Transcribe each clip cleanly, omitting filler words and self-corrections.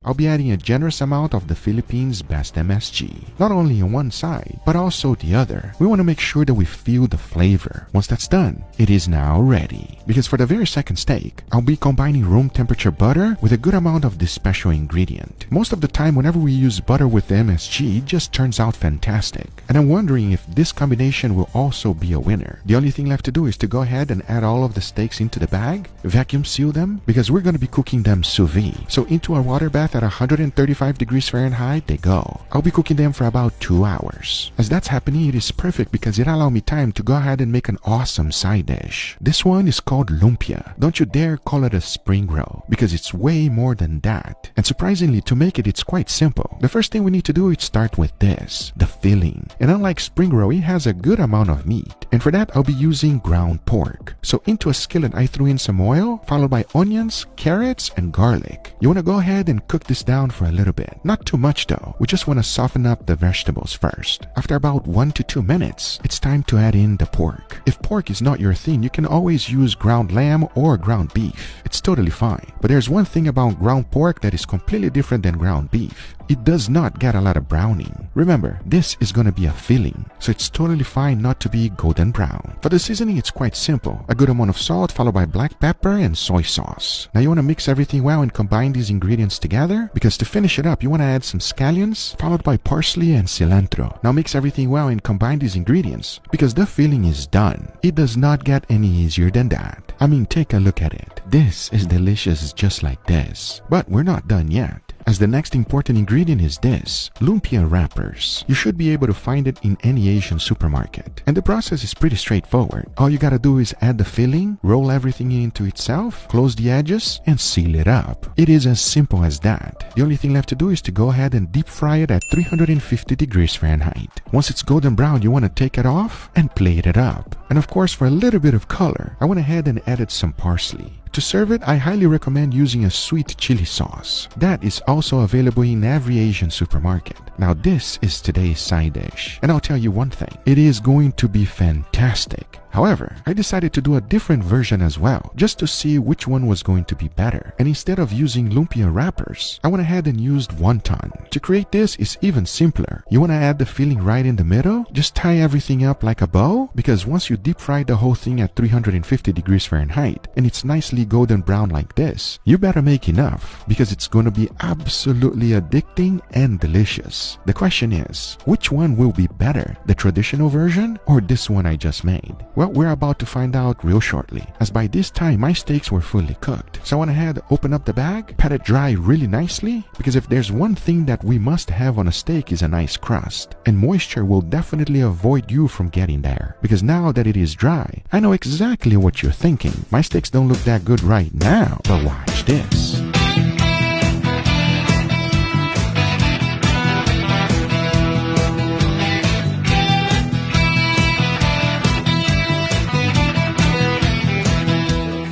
I'll be adding a generous amount of the Philippines Best MSG. Not only on one side, but also the other. We want to make sure that we feel the flavor. Once that's done, it is now ready. Because for the very second steak, I'll be combining room temperature butter with a good amount of this special ingredient. Most of the time, whenever we use butter with the MSG, it just turns out fantastic. And I'm wondering if this combination will also be a winner. The only thing left to do is to go ahead and add all of the steaks into the bag, vacuum seal them, because we're going to be cooking them sous vide. So into a water bath at 135 degrees Fahrenheit they go. I'll be cooking them for about 2 hours. As that's happening, it is perfect because it allows me time to go ahead and make an awesome side dish. This one is called lumpia. Don't you dare call it a spring roll, because it's way more than that. And surprisingly, to make it, it's quite simple. The first thing we need to do is start with this, the filling. And unlike spring roll, it has a good amount of meat. And for that, I'll be using ground pork. So into a skillet, I threw in some oil, followed by onions, carrots, and garlic. You want to go ahead and cook this down for a little bit. Not too much though. We just want to soften up the vegetables first. After about 1 to 2 minutes, it's time to add in the pork. If pork is not your thing, you can always use ground lamb or ground beef. It's totally fine. But there's one thing about ground pork that is completely different than ground beef. It does not get a lot of browning. Remember, this is going to be a filling, so it's totally fine not to be golden brown. For the seasoning, it's quite simple. A good amount of salt followed by black pepper and soy sauce. Now you want to mix everything well and combine these ingredients together, because to finish it up, you want to add some scallions followed by parsley and cilantro. Now mix everything well and combine these ingredients, because the filling is done. It does not get any easier than that. I mean, take a look at it. This is delicious just like this. But we're not done yet, as the next important ingredient is this, lumpia wrappers. You should be able to find it in any Asian supermarket. And the process is pretty straightforward. All you gotta do is add the filling, roll everything into itself, close the edges, and seal it up. It is as simple as that. The only thing left to do is to go ahead and deep fry it at 350 degrees Fahrenheit. Once it's golden brown, you want to take it off and plate it up. And of course, for a little bit of color, I went ahead and added some parsley. To serve it, I highly recommend using a sweet chili sauce. That is also available in every Asian supermarket. Now this is today's side dish, and I'll tell you one thing, it is going to be fantastic. However, I decided to do a different version as well, just to see which one was going to be better. And instead of using lumpia wrappers, I went ahead and used wonton. To create this is even simpler. You want to add the filling right in the middle, just tie everything up like a bow, because once you deep fry the whole thing at 350 degrees Fahrenheit, and it's nicely golden brown like this, you better make enough, because it's going to be absolutely addicting and delicious. The question is, which one will be better, the traditional version or this one I just made? Well, we're about to find out real shortly, as by this time my steaks were fully cooked. So I went ahead, open up the bag, pat it dry really nicely, because if there's one thing that we must have on a steak is a nice crust, and moisture will definitely avoid you from getting there. Because now that it is dry, I know exactly what you're thinking. My steaks don't look that good right now, but watch this.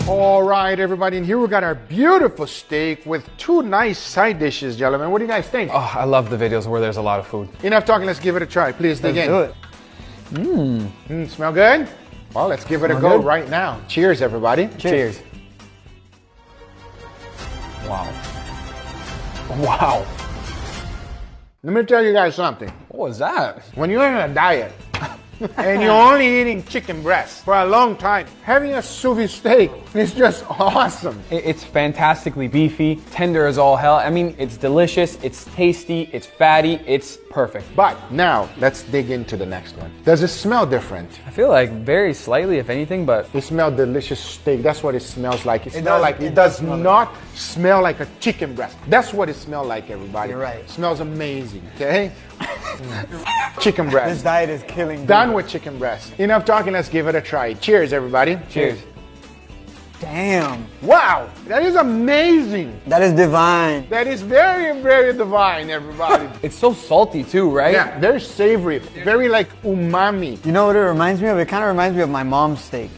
All right, everybody, and here we got our beautiful steak with 2 nice side dishes, gentlemen. What do you guys think? Oh, I love the videos where there's a lot of food. Enough talking, let's give it a try. Please dig in. Let's do it. Smell good? Well, let's give it a go right now. Cheers, everybody. Cheers. Wow. Wow. Let me tell you guys something. What was that? When you're on a diet and you're only eating chicken breast for a long time, having a sous vide steak is just awesome. It's fantastically beefy, tender as all hell. I mean, it's delicious, it's tasty, it's fatty, it's perfect. But now, let's dig into the next one. Does it smell different? I feel like very slightly, if anything, but... It smells delicious steak. That's what it smells like. It does not smell like a chicken breast. That's what it smells like, everybody. You're right. It smells amazing, okay? Chicken breast. This diet is killing me. Done with chicken breast. Enough talking, let's give it a try. Cheers, everybody. Cheers. Damn. Wow, that is amazing. That is divine. That is very, very divine, everybody. It's so salty too, right? Yeah, very savory, very like umami. You know what it reminds me of? It kind of reminds me of my mom's steak.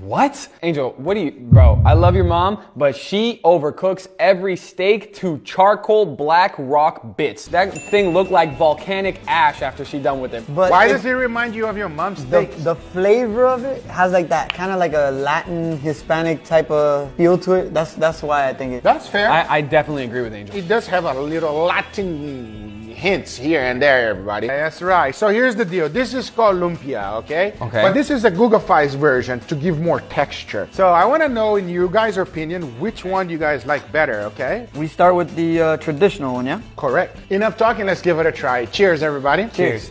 What? Angel, what do you, bro, I love your mom, but she overcooks every steak to charcoal black rock bits. That thing looked like volcanic ash after she done with it. But Why does it remind you of your mom's steaks? the flavor of it has like that kind of like a Latin Hispanic type of feel to it. That's why I think it. That's fair. I definitely agree with Angel. It does have a little Latin hints here and there, everybody. That's right. So here's the deal. This is called lumpia, okay? Okay. But this is a gugafoods version to give more texture. So I want to know, in you guys' opinion, which one you guys like better, okay? We start with the traditional one, yeah? Correct. Enough talking. Let's give it a try. Cheers, everybody. Cheers.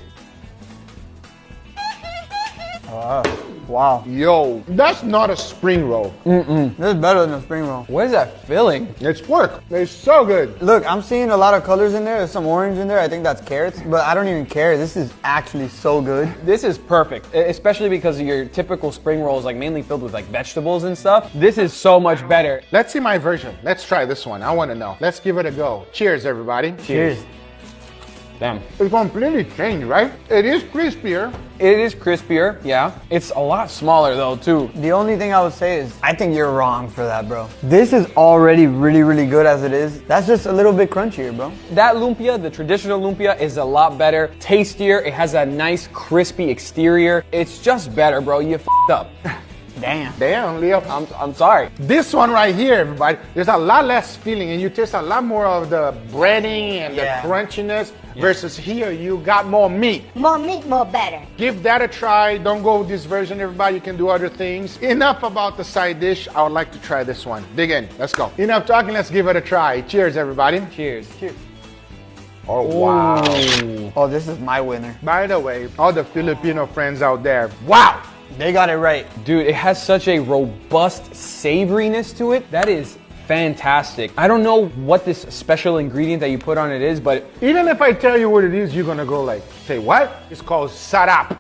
Wow. Yo, that's not a spring roll. This is better than a spring roll. What is that filling? It's pork. It's so good. Look, I'm seeing a lot of colors in there. There's some orange in there. I think that's carrots, but I don't even care. This is actually so good. This is perfect, especially because your typical spring roll is like mainly filled with like vegetables and stuff. This is so much better. Let's see my version. Let's try this one. I want to know. Let's give it a go. Cheers, everybody. Cheers. Damn. It's completely changed, right? It is crispier. It is crispier, yeah. It's a lot smaller though, too. The only thing I would say is I think you're wrong for that, bro. This is already really, really good as it is. That's just a little bit crunchier, bro. That lumpia, the traditional lumpia, is a lot better, tastier. It has a nice crispy exterior. It's just better, bro. You f***ed up. Damn, Leo. I'm sorry. This one right here, everybody, there's a lot less filling and you taste a lot more of the breading and the crunchiness versus here you got more meat. More meat, more better. Give that a try. Don't go with this version, everybody. You can do other things. Enough about the side dish. I would like to try this one. Dig in. Let's go. Enough talking. Let's give it a try. Cheers, everybody. Cheers. Cheers. Oh, wow. Oh, this is my winner. By the way, all the Filipino friends out there, wow. They got it right. Dude, it has such a robust savoriness to it. That is fantastic. I don't know what this special ingredient that you put on it is, but Even if I tell you what it is, you're going to go like, say what? It's called sarap.